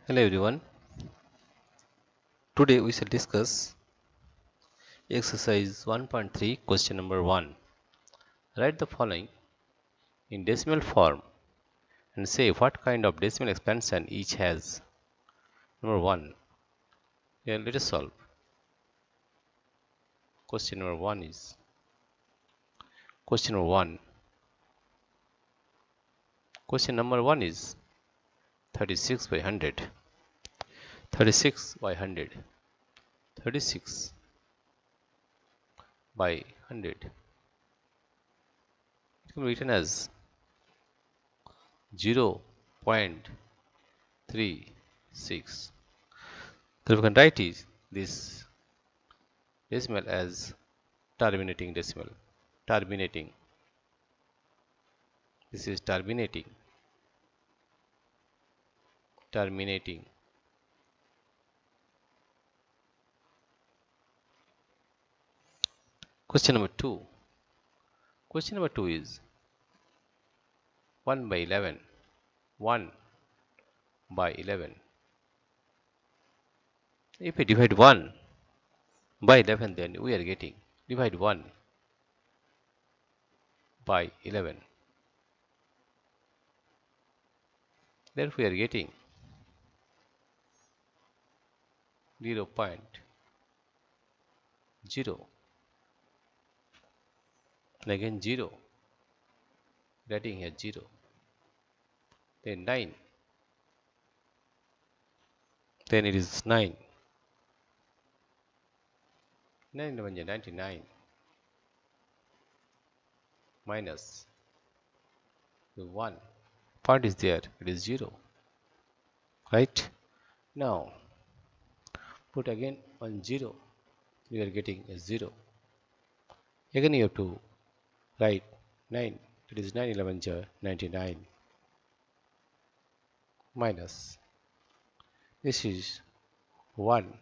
Hello everyone. Today we shall discuss exercise 1.3 question number 1. Write the following in decimal form and say what kind of decimal expansion each has. Number 1. Here let us solve. Question number 1 is question number 1. Question number 1 is 36 by 100. 36 by 100. 36 by 100. It can be written as 0.36. So we can write this decimal as terminating decimal. Terminating. This is terminating. Terminating. Question number 2. Question number 2 is 1 by 11. 1 by 11. If we divide 1 by 11, then we are getting divide 1 by 11. Therefore, we are getting 0.0. And again 0. Writing here 0. Then 9. Then it is 9. 9 11 is 99 minus the 1. Part is there, it is 0. Right? Now, put again 1 0. We are getting a 0. Again you have to write 9. It is 9 11 is 99 minus this is 1.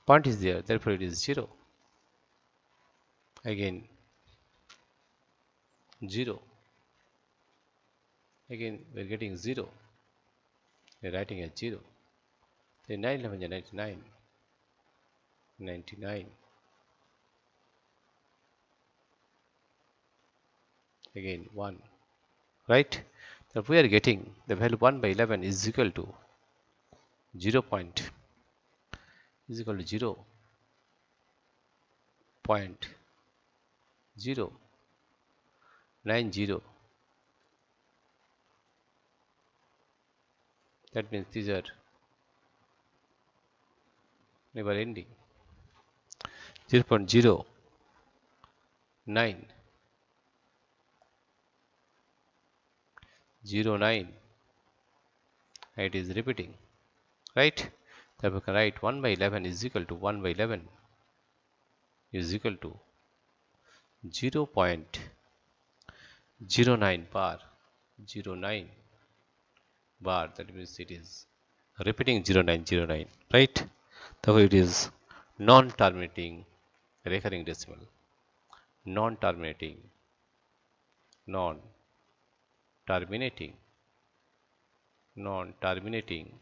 Part is there, therefore it is 0. Again 0. Again we are getting 0. We are writing as 0. Then 9 11 is 99. 99. Again 1. Right? So we are getting the value 1 by 11 is equal to 0 point is equal to 0 point 0 90. That means these are never ending. 0.09 09. It is repeating, right? Then we can write 1 by 11 is equal to 1 by 11 is equal to 0.09 bar. 09 bar, that means it is repeating 0909, right? Therefore it is non-terminating recurring decimal. Non-terminating. Non-terminating. Non-terminating.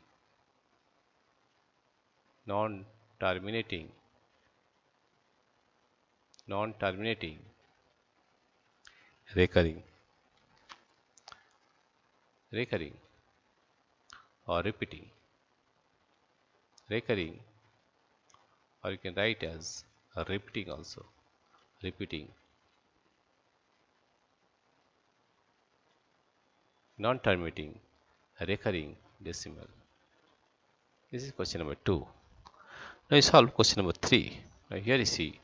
Non-terminating. Non-terminating recurring. Recurring or repeating. Recurring, or you can write as a repeating also. Repeating. Non-terminating recurring decimal. This is question number 2. Now you solve question number 3. Now here you see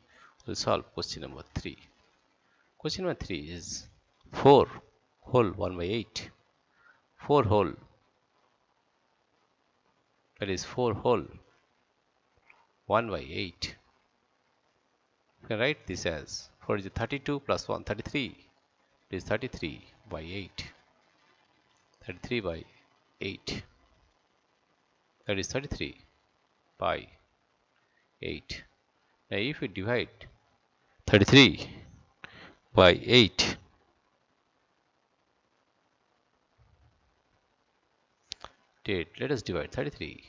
we solve question number 3. Question number 3 is 4 whole 1 by 8. 4 whole, that is 4 whole 1 by 8. You can write this as 4 is 32 plus 1 33. It is 33 by 8. 33 by 8. That is 33 by 8. Now if we divide 33 by 8, Let us divide 33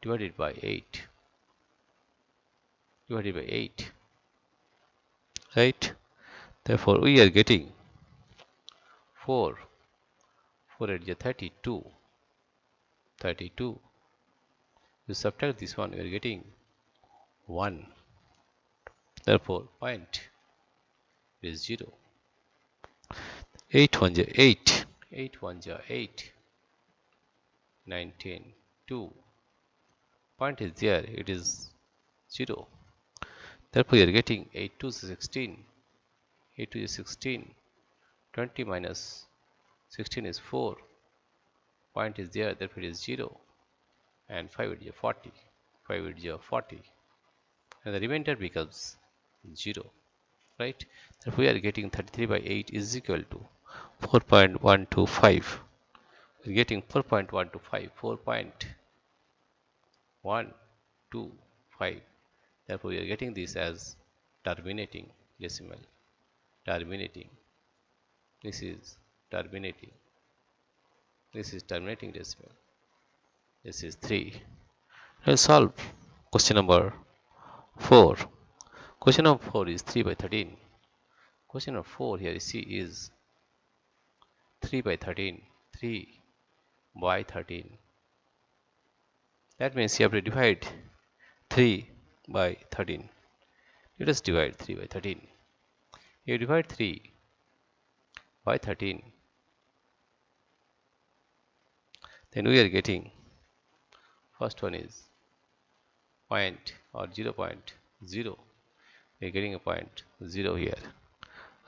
divided by 8 divided by 8, right? Therefore we are getting 4 4 8 is 32. You subtract this one, you are getting 1. Therefore point is 0. 8 1 is 8. 8 1 is 8. 9 10 2. Point is there, it is 0. Therefore you are getting 8 2 is 16. 8 2 is 16. 20 minus 16 is 4. Point is there, therefore it is 0. And 5 is 40. 5 is 40. And the remainder becomes 0. Right? Therefore we are getting 33 by 8 is equal to 4.125. We are getting 4.125. 4.125. Therefore we are getting this as terminating decimal. Terminating. This is terminating. This is terminating decimal. This is 3. Let's solve question number 4. Question number 4 is 3 by 13. Question number 4 here C is 3 by 13. 3 by 13. That means you have to divide 3 by 13. Let us divide 3 by 13. You divide 3 by 13. Then we are getting, first one is point or 0.0. We are getting a point 0 here.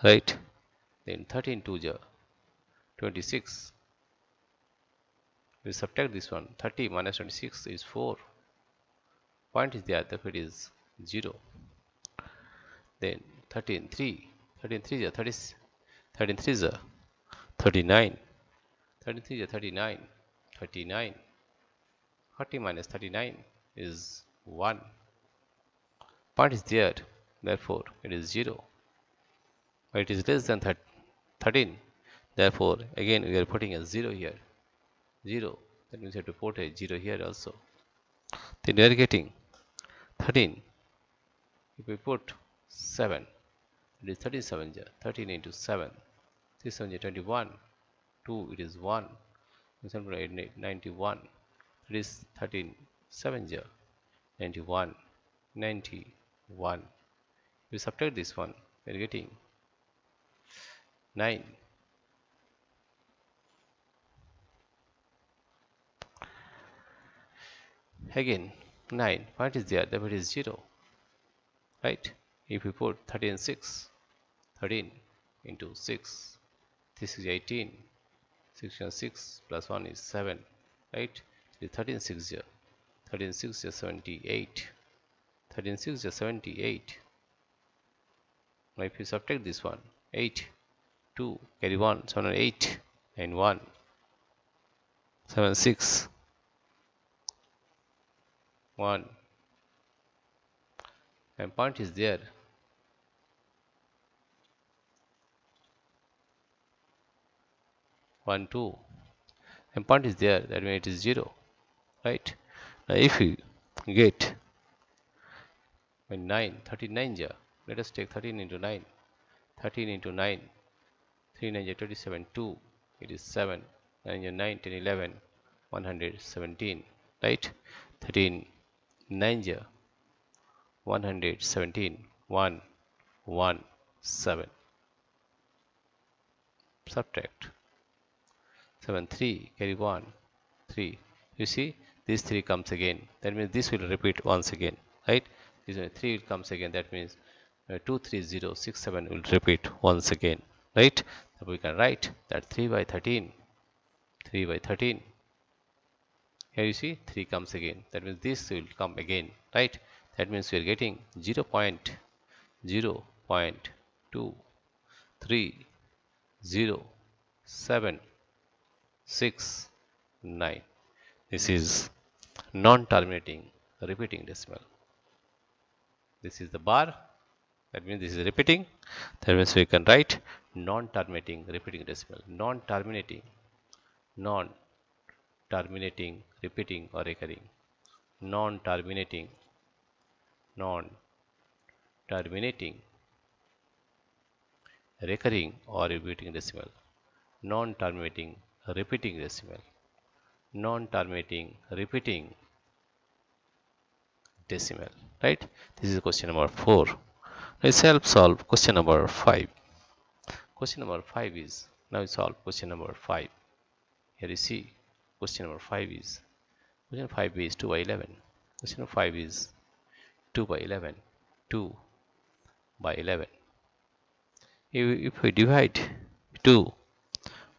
Right? Then 13 2 is 26. We subtract this one. 30 minus 26 is 4. Point is there, therefore it is 0. Then 13 3. 13 3 is 30. 13 3 is 39. 33 is 39. 39. 40 minus 39 is 1. Point is there, therefore it is 0. But it is less than 13. Therefore again we are putting a 0 here. 0. That means we have to put a 0 here also. Then we are getting 13. If we put 7, it is 37. 13 into 7. 6 7 21. 2 it is 1. 91. It is 13 7 91. 91. We subtract this one, we are getting 9. Again 9. Point is there, therefore it is 0. Right? If we put 13 6. 13 into 6. This is 18. 6 and 6 plus 1 is 7. Right? It is 13 6 here. 13 6 is 78. 13 6 is 78. Now if you subtract this one, 8, 2, carry 1, 7 and 8, and 1, 7, 6, 1, and point is there. One, 2, and point is there, that means it is 0. Right? Now if you get 9, 39 here, let us take 13 into 9. 13 into 9, 3 9 is 27, 2, it is 7, 9 is 9, 10, 11, 117, right? 13, 9 is 117, 1, 1, 7. Subtract 7, 3, carry 1, 3. You see, this 3 comes again. That means this will repeat once again, right? This 3 comes again. That means 2, 3, 0, 6, 7 will repeat once again, right? So we can write that 3 by 13. 3 by 13. Here you see 3 comes again. That means this will come again, right? That means we are getting 0.0.230.769. This is non-terminating repeating decimal. This is the bar. That means this is repeating. That means we can write non-terminating repeating decimal. Non-terminating. terminating, repeating or recurring. Non-terminating, non-terminating, recurring or repeating decimal. Non-terminating, repeating decimal. Non-terminating, repeating decimal. Right? This is question number 4. Let's help solve question number 5. Question number 5 is, now we solve question number 5. Here you see question number 5 is, question 5 is 2 by 11. Question number 5 is 2 by 11. 2 by 11. If we divide 2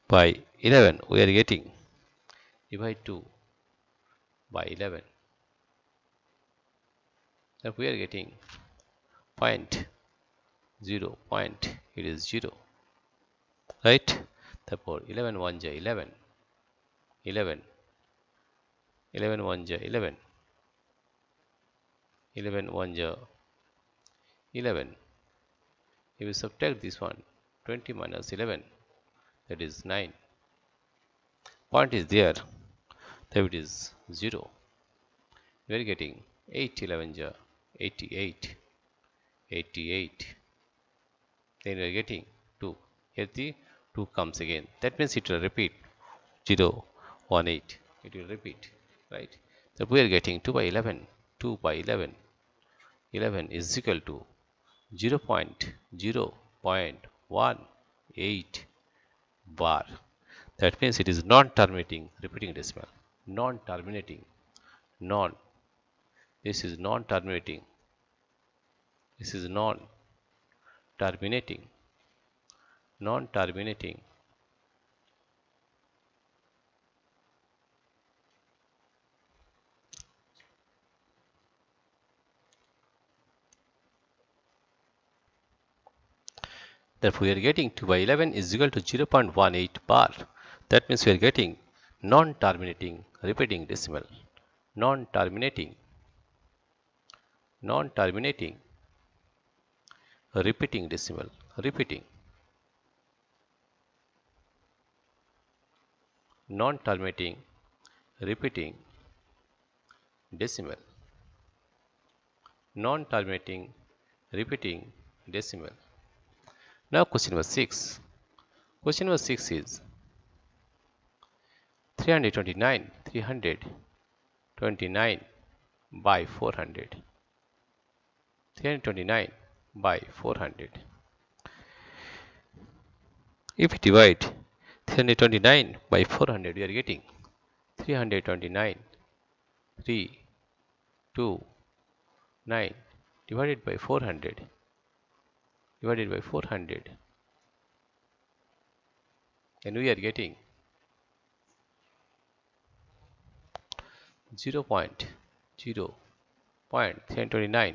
by 11, we are getting, divide 2 by 11, that we are getting point 0 point, it is 0, right? Therefore 11 1 ja 11, 11, 11 1 ja 11, 11 1 ja 11. If we subtract this one, 20 minus 11, that is 9. Point is there, that it is 0. We are getting 8 11 ja 88, 88. Then we are getting 2. Here the 2 comes again. That means it will repeat 0, 1, 8. It will repeat, right? So we are getting 2 by 11. 2 by 11. 11 is equal to 0 0.018 bar. That means it is non-terminating repeating decimal. Non-terminating. Non. This is non-terminating. This is non-terminating. Non-terminating. Therefore, we are getting 2 by 11 is equal to 0.18 bar. That means we are getting non-terminating repeating decimal. Non-terminating. Non-terminating repeating decimal. Repeating. Non-terminating repeating decimal. Non-terminating repeating decimal. Now question number 6. Question number 6 is 329 by 400. 329 by 400. If we divide 329 by 400, we are getting 329, 3, 2, 9 divided by 400. Divided by 400. And we are getting 0.0.329.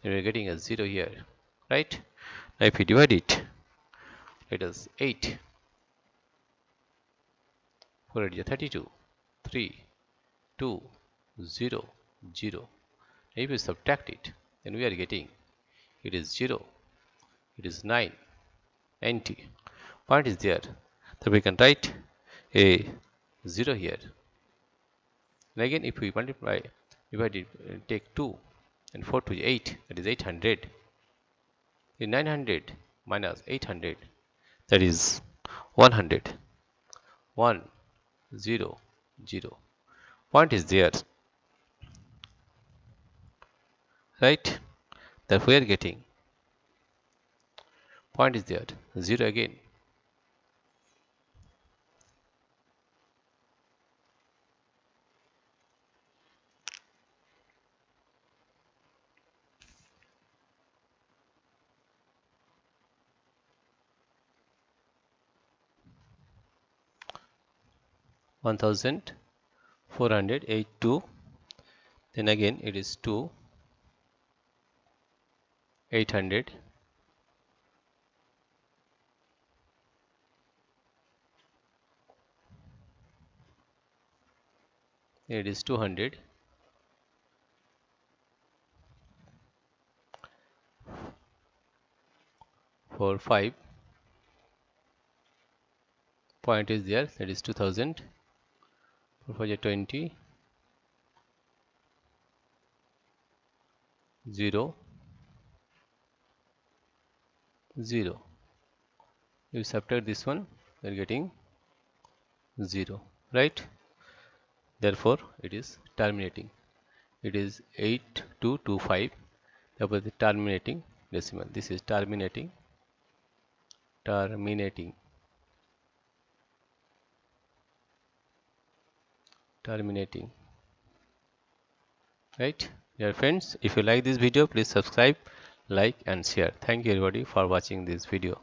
Then we are getting a 0 here, right? Now if we divide it, let us 8 4 8 is 32, 3, 2, 0, 0. If we subtract it, then we are getting, it is 0, it is 9, 90. Point is there, so we can write a 0 here. And again, if we multiply, divide it, take 2 and 4 to 8, that is 800. In 900 minus 800, that is 100. 1, 0, 0. Point is there, right? That we are getting, point is there, 0 again. One 1482. Then again it is 2, 800. It is 200. 4, 5. Point is there, that is 2000. 4 4 20, 0, 0. You subtract this one, you are getting 0, right? Therefore, it is terminating. It is 8225. Therefore, the terminating decimal. This is terminating, terminating, terminating. Right? Dear friends, if you like this video, please subscribe, like and share. Thank you everybody for watching this video.